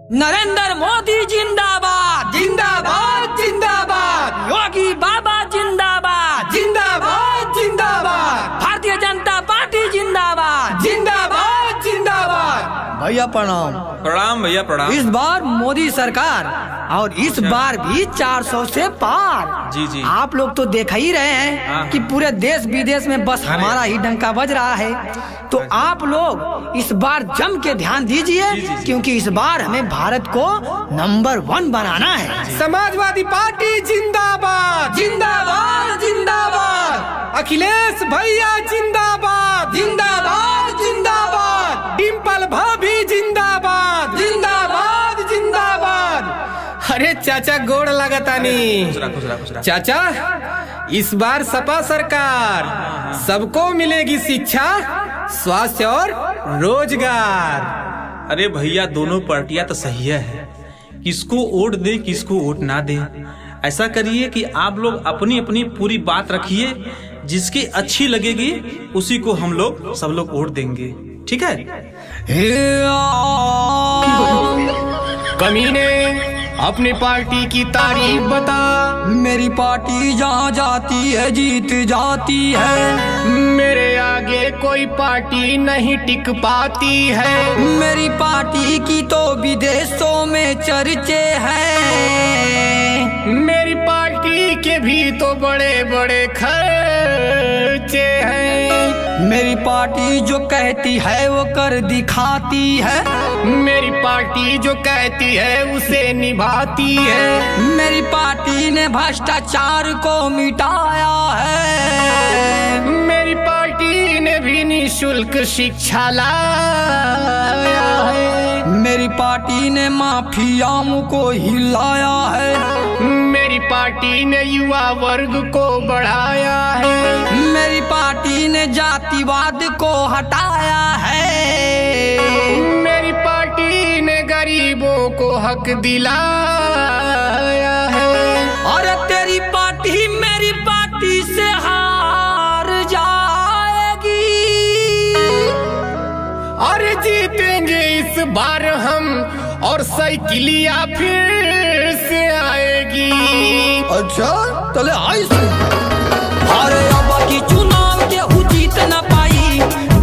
नरेंद्र मोदी जिंदाबाद जिंदाबाद जिंदाबाद योगी बाबा जिंदाबाद जिंदाबाद जिंदाबाद भारतीय जनता पार्टी जिंदाबाद जिंदाबाद जिंदाबाद। भैया प्रणाम। प्रणाम भैया प्रणाम। इस बार मोदी सरकार और इस बार भी 400 से पार। जी जी। आप लोग तो देख ही रहे हैं कि पूरे देश विदेश में बस हमारा ही डंका बज रहा है। तो आप लोग इस बार जम के ध्यान दीजिए, क्योंकि इस बार हमें भारत को नंबर 1 बनाना है। समाजवादी पार्टी जिंदाबाद जिंदाबाद जिंदाबाद। अखिलेश भैया जिंदाबाद जिंदाबाद जिंदाबाद। डिम्पल भाभी जिंदाबाद जिंदाबाद जिंदाबाद। अरे चाचा गोड़ लगतानी। चाचा इस बार सपा सरकार, सबको मिलेगी शिक्षा, स्वास्थ्य और रोजगार। अरे भैया दोनों पार्टियां तो सही है, किसको वोट दे किसको वोट ना दे। ऐसा करिए कि आप लोग अपनी अपनी पूरी बात रखिए, जिसकी अच्छी लगेगी उसी को हम लोग सब लोग वोट देंगे, ठीक है? कमीने अपनी पार्टी की तारीफ बता। मेरी पार्टी जहाँ जाती है जीत जाती है। मेरे आगे कोई पार्टी नहीं टिक पाती है। मेरी पार्टी की तो विदेशों में चर्चे हैं। मेरी पार्टी के भी तो बड़े बड़े खर्चे हैं। मेरी पार्टी जो कहती है वो कर दिखाती है। मेरी पार्टी जो कहती है उसे निभाती है। मेरी पार्टी ने भ्रष्टाचार को मिटाया है। मेरी पार्टी ने भी निःशुल्क शिक्षा लाया है। मेरी पार्टी ने माफियाओं को हिलाया है। मेरी पार्टी ने युवा वर्ग को बढ़ाया है। मेरी पार्टी ने जातिवाद को हटाया है। मेरी पार्टी ने गरीबों को हक दिलाया है। और तेरी पार्टी मेरी पार्टी से हार जाएगी। और जीतेंगे इस बार हम, और साइकिलिया फिर से आएगी। अच्छा चले आई से। अरे अब की चुनाव के जीत ना पाई,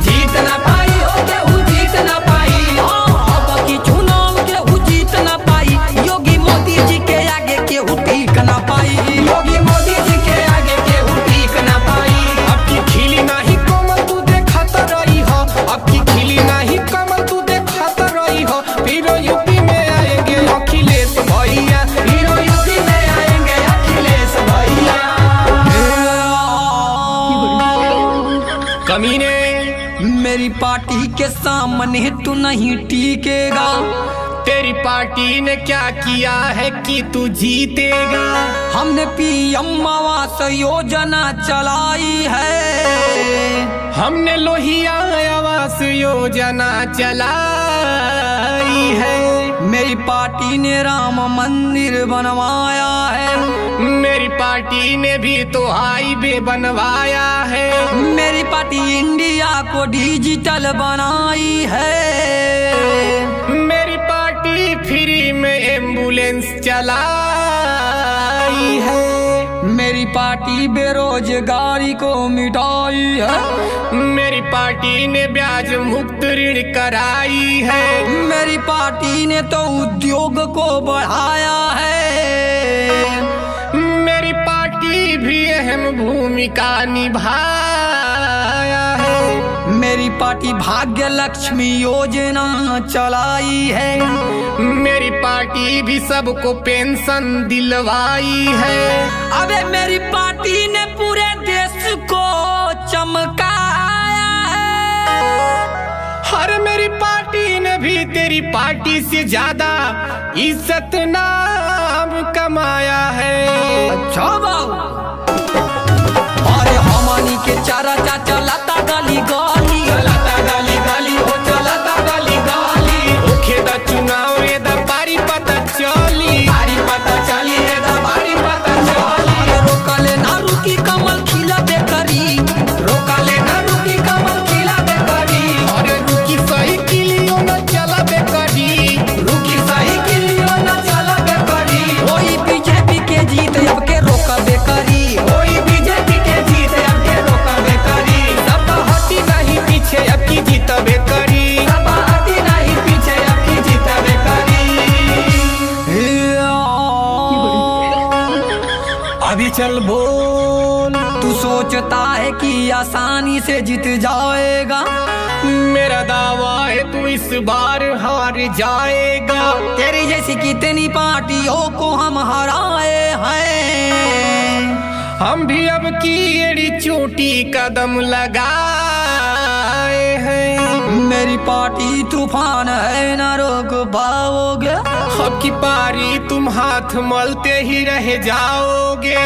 जीत ना पाई हो के जीत ना पाई। अब की चुनाव के जीत ना पाई। योगी मोदी जी के आगे के टिक ना पाई। योगी मोदी जी के आगे के टिक ना पाई। अब की खिली नहीं कमल तू देखत रही हो। अब की खिली नहीं कमल तू देखत रही हो। फिर यूपी में आएंगे अखिलेश भैया। फिर यूपी में आएंगे अखिलेश भैया। कमीने मेरी पार्टी के सामने तू नहीं टिकेगा। तेरी पार्टी ने क्या किया है कि तू जीतेगा? हमने पीएम आवास योजना चलाई है। हमने लोहिया आवास योजना चलाई है। मेरी पार्टी ने राम मंदिर बनवाया है। मेरी पार्टी ने भी तो हाईवे बनवाया है। मेरी पार्टी इंडिया को डिजिटल बनाई है। मेरी पार्टी फ्री में एम्बुलेंस चलाई है। मेरी पार्टी बेरोजगारी को मिटाई है। मेरी पार्टी ने ब्याज मुक्त ऋण कराई है। मेरी पार्टी ने तो उद्योग को बढ़ाया है। मेरी पार्टी भी अहम भूमिका निभाया है। मेरी पार्टी भाग्य लक्ष्मी योजना चलाई है। मेरी पार्टी भी सबको पेंशन दिलवाई है। अबे मेरी पार्टी ने पूरे देश को चमकाया है। हर मेरी पार्टी ने भी तेरी पार्टी से ज्यादा इज्जत नाम कमाया है। अच्छा बाबू। अरे हमनी के चारा चाचा लता गली गली, चलता गली गली हो चलता गली गली। ओखे द चुनाव रे द पारी पता चली। पारी पता चली रे द पारी पता चली। अरे रोकले ना रुकी कमल खिला दे करी। रोकले ना रुकी कमल खिला दे करी। अरे रुकी सही किलियो न चला दे करी। रुकी सही चल बोल। तू सोचता है कि आसानी से जीत जाएगा, मेरा दावा है तू इस बार हार जाएगा। तेरी जैसी कितनी पार्टियों को हम हराए हैं, हम भी अब की एड़ी चोटी कदम लगाए हैं। मेरी पार्टी तूफान है ना रोक पाओगे, अब की पारी तुम हाथ मलते ही रह जाओगे।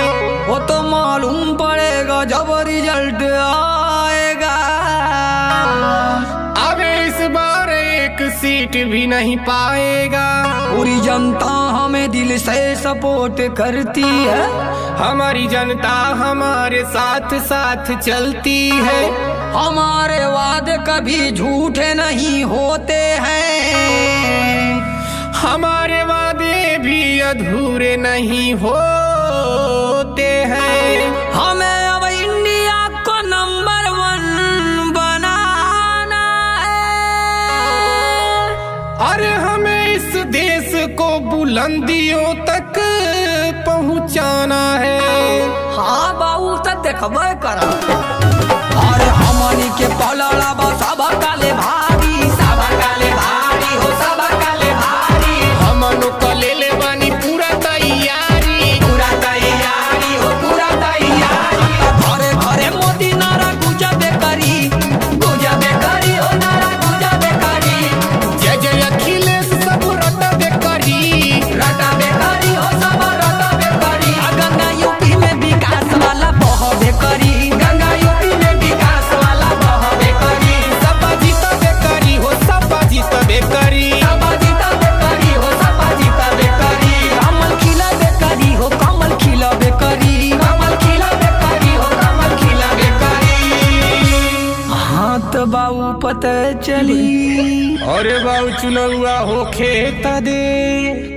वो तो मालूम पड़ेगा जब रिजल्ट आएगा। अब इस बार एक सीट भी नहीं पाएगा। पूरी जनता हमें दिल से सपोर्ट करती है, हमारी जनता हमारे साथ साथ चलती है। हमारे वादे कभी झूठे नहीं होते हैं, हमारे वादे भी अधूरे नहीं होते हैं। हमें अब इंडिया को नंबर 1 बनाना है। अरे हमें इस देश को बुलंदियों तक पहुंचाना है। हाँ बाबू तक देखबे करा। अरे हमनी के पलड़ा बा सब काले भारी, सब काले भारी हो, सब काले भारी। हमनो को ले ले बानी पूरा तैयारी, पूरा तैयारी हो, पूरा तैयारी। घरे घरे मोदी नारा गुजबे करी, गुजबे करी हो, नारा गुजबे करी। जय जय अखिलेश सब रटबे करी, रटबे करी हो, सब रटबे करी। गंगा यूपी में विकास वाला बहबे करी, गंगा यूपी में विकास वाला बहबे करी। सब जीतबे करी हो, सब जीतबे करी, सब जीतबे करी हो, सब जीतबे करी। कमल खिलबे करी हो, कमल खिलबे करी, कमल खिलबे करी हो, कमल खिलबे करी। हाँ तो बाबू पता चली। अरे बाबू चुनौआ होखे त दे।